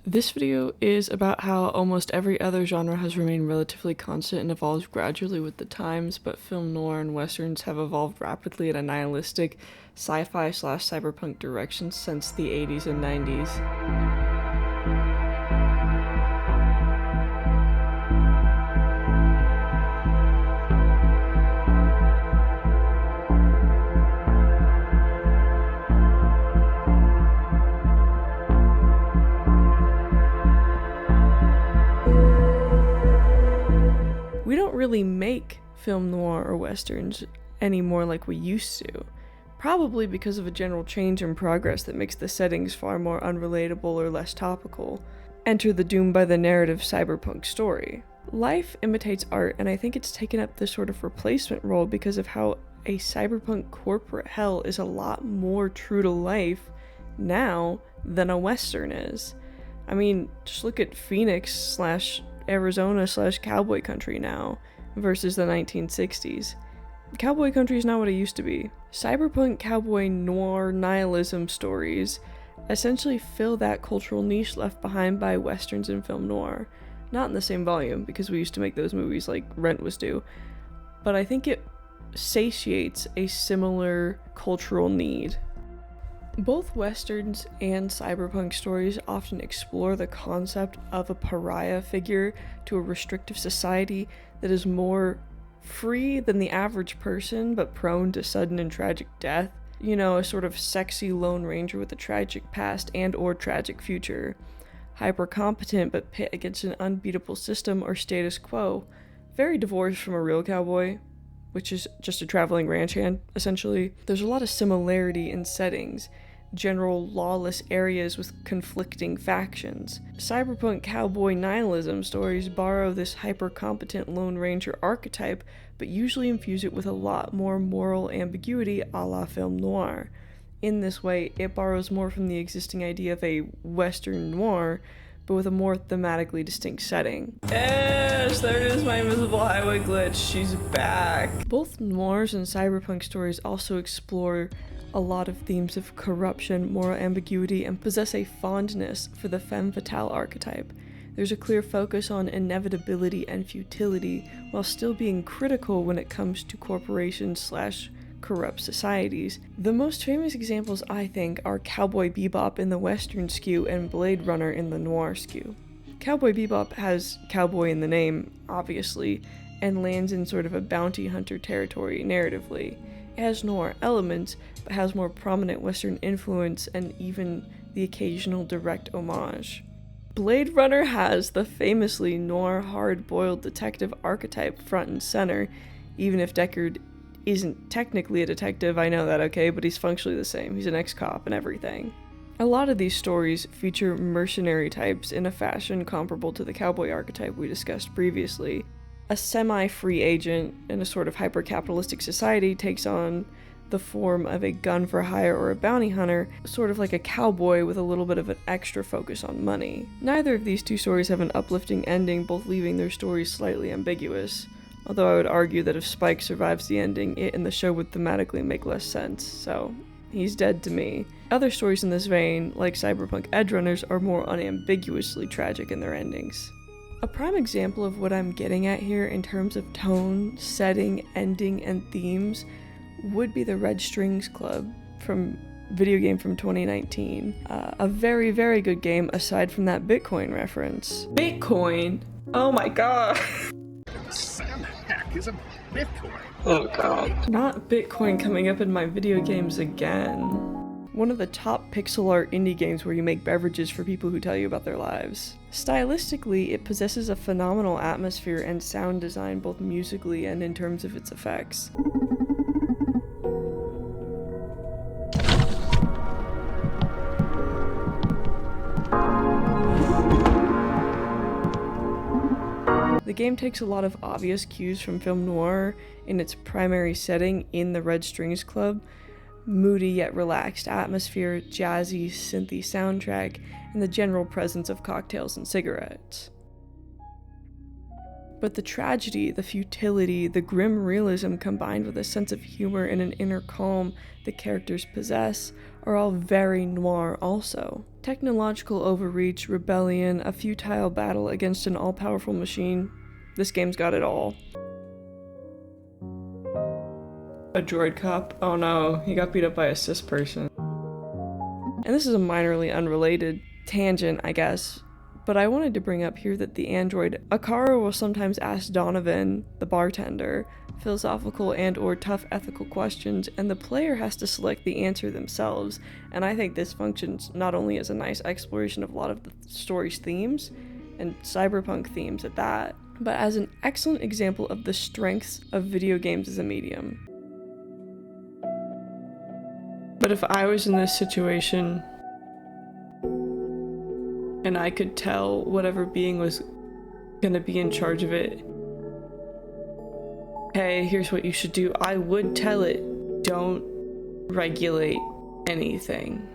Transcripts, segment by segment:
This video is about how almost every other genre has remained relatively constant and evolves gradually with the times, but film noir and westerns have evolved rapidly in a nihilistic, sci-fi slash cyberpunk direction since the 80s and 90s. We don't really make film noir or westerns anymore like we used to, probably because of a general change in progress that makes the settings far more unrelatable or less topical. Enter the doomed by the narrative cyberpunk story. Life imitates art, and I think it's taken up this sort of replacement role because of how a cyberpunk corporate hell is a lot more true to life now than a western is. I mean, just look at Phoenix slash Arizona slash cowboy country now versus the 1960s. Cowboy country is not what it used to be. Cyberpunk cowboy noir nihilism stories essentially fill that cultural niche left behind by westerns and film noir. Not in the same volume, because we used to make those movies like rent was due, but I think it satiates a similar cultural need. Both westerns and cyberpunk stories often explore the concept of a pariah figure to a restrictive society that is more free than the average person but prone to sudden and tragic death. You know, a sort of sexy lone ranger with a tragic past and or tragic future. Hyper competent but pit against an unbeatable system or status quo. Very divorced from a real cowboy, which is just a traveling ranch hand, essentially. There's a lot of similarity in settings, general lawless areas with conflicting factions. Cyberpunk cowboy nihilism stories borrow this hyper-competent Lone Ranger archetype, but usually infuse it with a lot more moral ambiguity a la film noir. In this way, it borrows more from the existing idea of a Western noir, but with a more thematically distinct setting. Yes, there it is, my invisible highway glitch. She's back. Both noirs and cyberpunk stories also explore a lot of themes of corruption, moral ambiguity, and possess a fondness for the femme fatale archetype. There's a clear focus on inevitability and futility, while still being critical when it comes to corporations slash corrupt societies. The most famous examples, I think, are Cowboy Bebop in the Western skew and Blade Runner in the noir skew. Cowboy Bebop has cowboy in the name, obviously, and lands in sort of a bounty hunter territory narratively. It has noir elements, but has more prominent Western influence and even the occasional direct homage. Blade Runner has the famously noir hard-boiled detective archetype front and center, even if Deckard isn't technically a detective, I know that, okay, but he's functionally the same. He's an ex-cop and everything. A lot of these stories feature mercenary types in a fashion comparable to the cowboy archetype we discussed previously. A semi-free agent in a sort of hyper-capitalistic society takes on the form of a gun for hire or a bounty hunter, sort of like a cowboy with a little bit of an extra focus on money. Neither of these two stories have an uplifting ending, both leaving their stories slightly ambiguous. Although I would argue that if Spike survives the ending, it and the show would thematically make less sense, so he's dead to me. Other stories in this vein, like Cyberpunk Edgerunners, are more unambiguously tragic in their endings. A prime example of what I'm getting at here in terms of tone, setting, ending, and themes would be the Red Strings Club from video game from 2019. A very, very good game aside from that Bitcoin reference. Bitcoin? Oh my god. Sam heck is a Bitcoin. Oh god. Not Bitcoin coming up in my video games again. One of the top pixel art indie games where you make beverages for people who tell you about their lives. Stylistically, it possesses a phenomenal atmosphere and sound design both musically and in terms of its effects. The game takes a lot of obvious cues from film noir in its primary setting in the Red Strings Club. Moody yet relaxed atmosphere, jazzy, synthy soundtrack, and the general presence of cocktails and cigarettes. But the tragedy, the futility, the grim realism combined with a sense of humor and an inner calm the characters possess are all very noir also. Technological overreach, rebellion, a futile battle against an all-powerful machine. This game's got it all. A droid cop? Oh no, he got beat up by a cis person. And this is a minorly unrelated tangent, I guess, but I wanted to bring up here that the android Akara will sometimes ask Donovan, the bartender, philosophical and or tough ethical questions, and the player has to select the answer themselves. And I think this functions not only as a nice exploration of a lot of the story's themes, and cyberpunk themes at that, but as an excellent example of the strengths of video games as a medium. But if I was in this situation, and I could tell whatever being was gonna be in charge of it, hey, here's what you should do, I would tell it, don't regulate anything.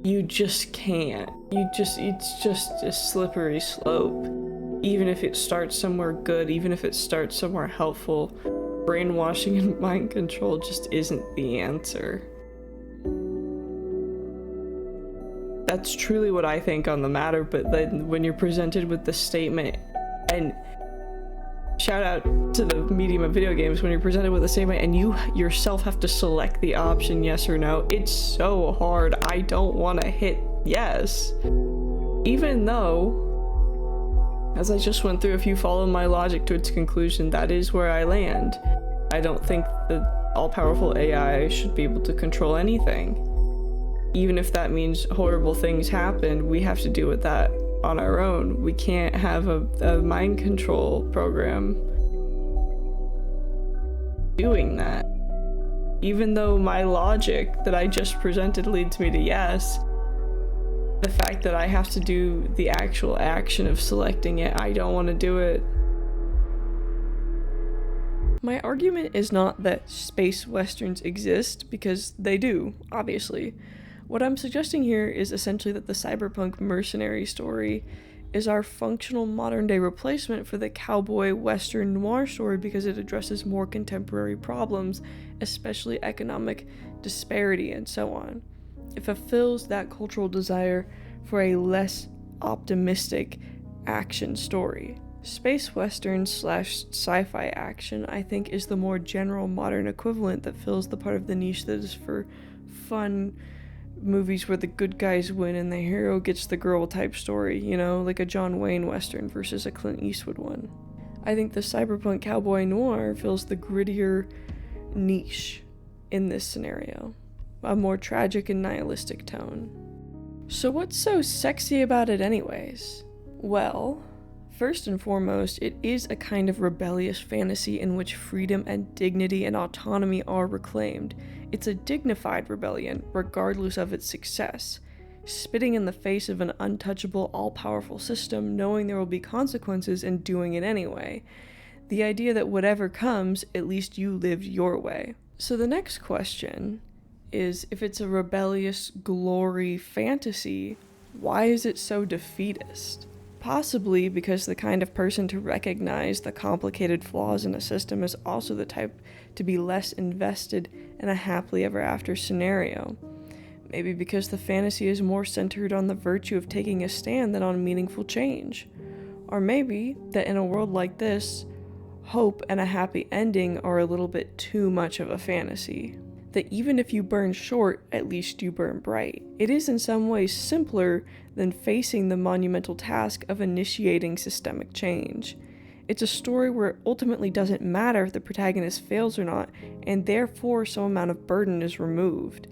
You just can't. It's just a slippery slope. Even if it starts somewhere good, even if it starts somewhere helpful, brainwashing and mind control just isn't the answer. That's truly what I think on the matter, but then when you're presented with the statement, and shout out to the medium of video games, when you're presented with a statement and you yourself have to select the option yes or no, it's so hard. I don't want to hit yes. Even though, as I just went through, if you follow my logic to its conclusion, that is where I land. I don't think the all-powerful AI should be able to control anything. Even if that means horrible things happen, we have to deal with that on our own. We can't have a mind control program doing that. Even though my logic that I just presented leads me to yes, the fact that I have to do the actual action of selecting it, I don't want to do it. My argument is not that space westerns exist, because they do, obviously. What I'm suggesting here is essentially that the cyberpunk mercenary story is our functional modern-day replacement for the cowboy western noir story, because it addresses more contemporary problems, especially economic disparity and so on. It fulfills that cultural desire for a less optimistic action story. Space western / sci-fi action, I think, is the more general modern equivalent that fills the part of the niche that is for fun movies where the good guys win and the hero gets the girl type story, you know, like a John Wayne western versus a Clint Eastwood one. I think the cyberpunk cowboy noir fills the grittier niche in this scenario, a more tragic and nihilistic tone. So what's so sexy about it anyways? Well, first and foremost, it is a kind of rebellious fantasy in which freedom and dignity and autonomy are reclaimed. It's a dignified rebellion, regardless of its success. Spitting in the face of an untouchable, all-powerful system, knowing there will be consequences and doing it anyway. The idea that whatever comes, at least you lived your way. So the next question is, if it's a rebellious glory fantasy, why is it so defeatist? Possibly because the kind of person to recognize the complicated flaws in a system is also the type to be less invested in a happily ever after scenario. Maybe because the fantasy is more centered on the virtue of taking a stand than on meaningful change. Or maybe that in a world like this, hope and a happy ending are a little bit too much of a fantasy. That even if you burn short, at least you burn bright. It is in some ways simpler than facing the monumental task of initiating systemic change. It's a story where it ultimately doesn't matter if the protagonist fails or not, and therefore some amount of burden is removed.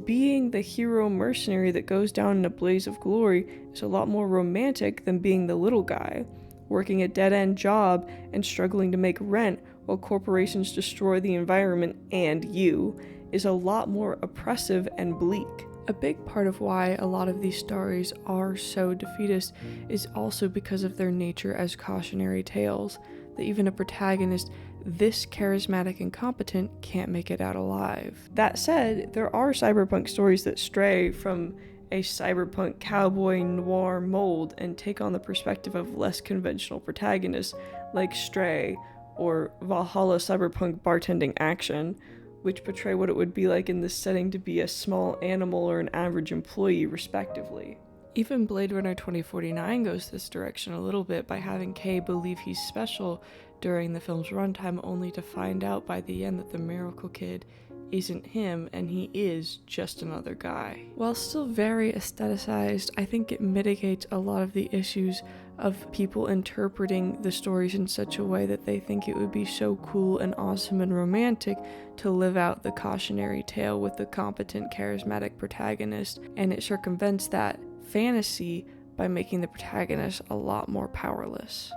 Being the hero mercenary that goes down in a blaze of glory is a lot more romantic than being the little guy, working a dead-end job and struggling to make rent while corporations destroy the environment and you, is a lot more oppressive and bleak. A big part of why a lot of these stories are so defeatist is also because of their nature as cautionary tales, that even a protagonist this charismatic and competent can't make it out alive. That said, there are cyberpunk stories that stray from a cyberpunk cowboy noir mold and take on the perspective of less conventional protagonists, like Stray or Valhalla cyberpunk bartending action, which portray what it would be like in this setting to be a small animal or an average employee, respectively. Even Blade Runner 2049 goes this direction a little bit by having Kay believe he's special during the film's runtime, only to find out by the end that the Miracle Kid isn't him and he is just another guy. While still very aestheticized, I think it mitigates a lot of the issues of people interpreting the stories in such a way that they think it would be so cool and awesome and romantic to live out the cautionary tale with the competent, charismatic protagonist, and it circumvents that fantasy by making the protagonist a lot more powerless.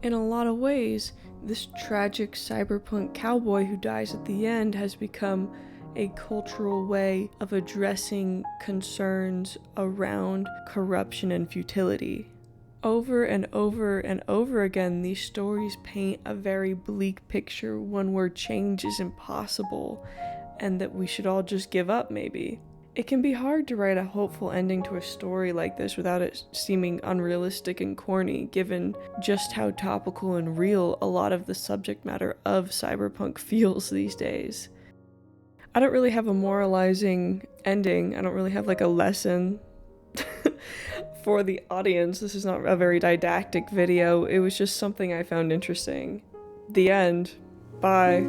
In a lot of ways, this tragic cyberpunk cowboy who dies at the end has become a cultural way of addressing concerns around corruption and futility. Over and over and over again, these stories paint a very bleak picture, one where change is impossible and that we should all just give up, maybe. It can be hard to write a hopeful ending to a story like this without it seeming unrealistic and corny, given just how topical and real a lot of the subject matter of cyberpunk feels these days. I don't really have a moralizing ending. I don't really have like a lesson for the audience. This is not a very didactic video. It was just something I found interesting. The end. Bye.